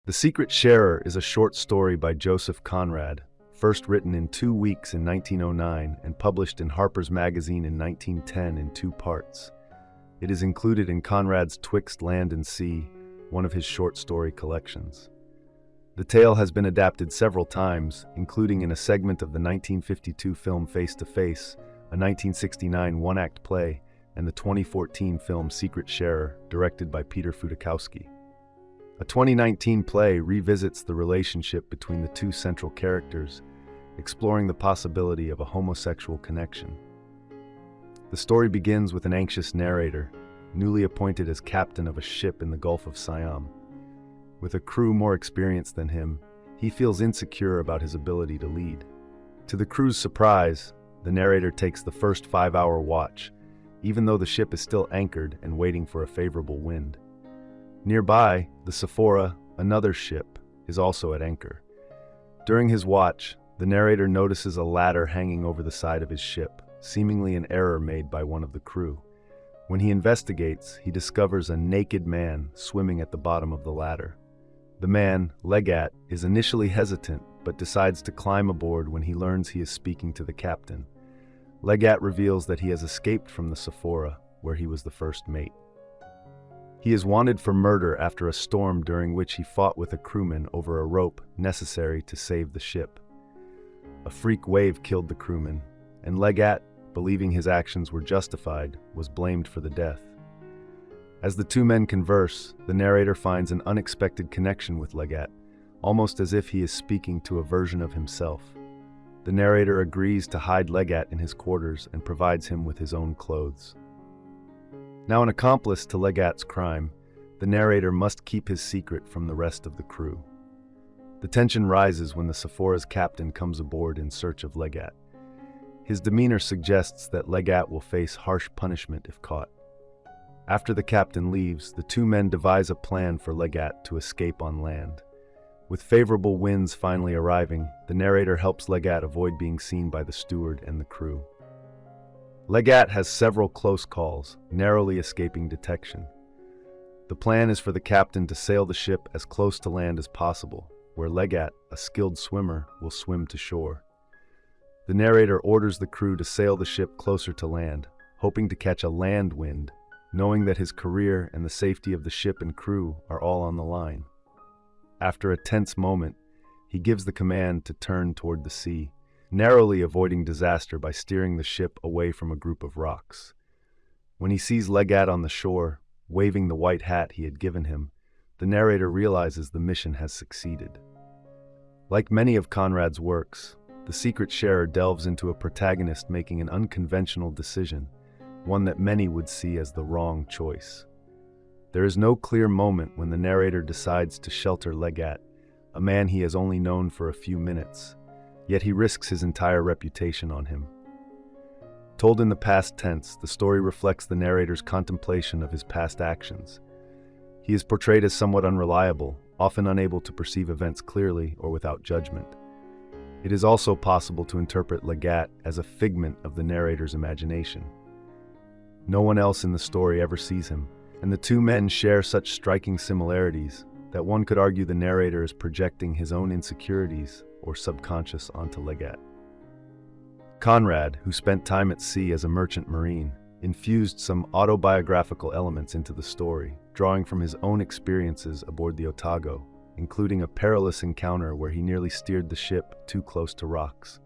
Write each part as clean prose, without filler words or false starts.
The Secret Sharer is a short story by Joseph Conrad, first written in 2 weeks in 1909 and published in Harper's Magazine in 1910 in 2 parts. It is included in Conrad's Twixt Land and Sea, one of his short story collections. The tale has been adapted several times, including in a segment of the 1952 film Face to Face, a 1969 one-act play, and the 2014 film Secret Sharer, directed by Peter Futakowski. A 2019 play revisits the relationship between the 2 central characters, exploring the possibility of a homosexual connection. The story begins with an anxious narrator, newly appointed as captain of a ship in the Gulf of Siam. With a crew more experienced than him, he feels insecure about his ability to lead. To the crew's surprise, the narrator takes the first 5-hour watch, even though the ship is still anchored and waiting for a favorable wind. Nearby, the Sephora, another ship, is also at anchor. During his watch, the narrator notices a ladder hanging over the side of his ship, seemingly an error made by one of the crew. When he investigates, he discovers a naked man swimming at the bottom of the ladder. The man, Leggatt, is initially hesitant, but decides to climb aboard when he learns he is speaking to the captain. Leggatt reveals that he has escaped from the Sephora, where he was the first mate. He is wanted for murder after a storm during which he fought with a crewman over a rope necessary to save the ship. A freak wave killed the crewman, and Leggatt, believing his actions were justified, was blamed for the death. As the 2 men converse, the narrator finds an unexpected connection with Leggatt, almost as if he is speaking to a version of himself. The narrator agrees to hide Leggatt in his quarters and provides him with his own clothes. Now an accomplice to Leggatt's crime, the narrator must keep his secret from the rest of the crew. The tension rises when the Sephora's captain comes aboard in search of Leggatt. His demeanor suggests that Leggatt will face harsh punishment if caught. After the captain leaves, the 2 men devise a plan for Leggatt to escape on land. With favorable winds finally arriving, the narrator helps Leggatt avoid being seen by the steward and the crew. Leggatt has several close calls, narrowly escaping detection. The plan is for the captain to sail the ship as close to land as possible, where Leggatt, a skilled swimmer, will swim to shore. The narrator orders the crew to sail the ship closer to land, hoping to catch a land wind, knowing that his career and the safety of the ship and crew are all on the line. After a tense moment, he gives the command to turn toward the sea, narrowly avoiding disaster by steering the ship away from a group of rocks. When he sees Leggatt on the shore, waving the white hat he had given him, the narrator realizes the mission has succeeded. Like many of Conrad's works, The Secret Sharer delves into a protagonist making an unconventional decision, one that many would see as the wrong choice. There is no clear moment when the narrator decides to shelter Leggatt, a man he has only known for a few minutes, yet he risks his entire reputation on him. Told in the past tense, the story reflects the narrator's contemplation of his past actions. He is portrayed as somewhat unreliable, often unable to perceive events clearly or without judgment. It is also possible to interpret Leggatt as a figment of the narrator's imagination. No one else in the story ever sees him, and the 2 men share such striking similarities that one could argue the narrator is projecting his own insecurities or subconscious onto Leggatt. Conrad, who spent time at sea as a merchant marine, infused some autobiographical elements into the story, drawing from his own experiences aboard the Otago, including a perilous encounter where he nearly steered the ship too close to rocks.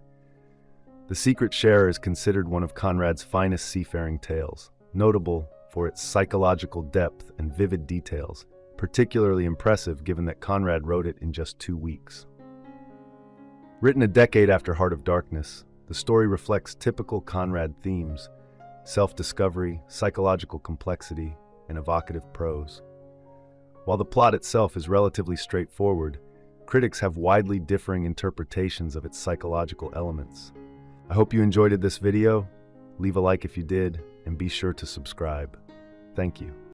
The Secret Sharer is considered one of Conrad's finest seafaring tales, notable for its psychological depth and vivid details, particularly impressive given that Conrad wrote it in just 2 weeks. Written a decade after Heart of Darkness, the story reflects typical Conrad themes: self-discovery, psychological complexity, and evocative prose. While the plot itself is relatively straightforward, critics have widely differing interpretations of its psychological elements. I hope you enjoyed this video. Leave a like if you did, and be sure to subscribe. Thank you.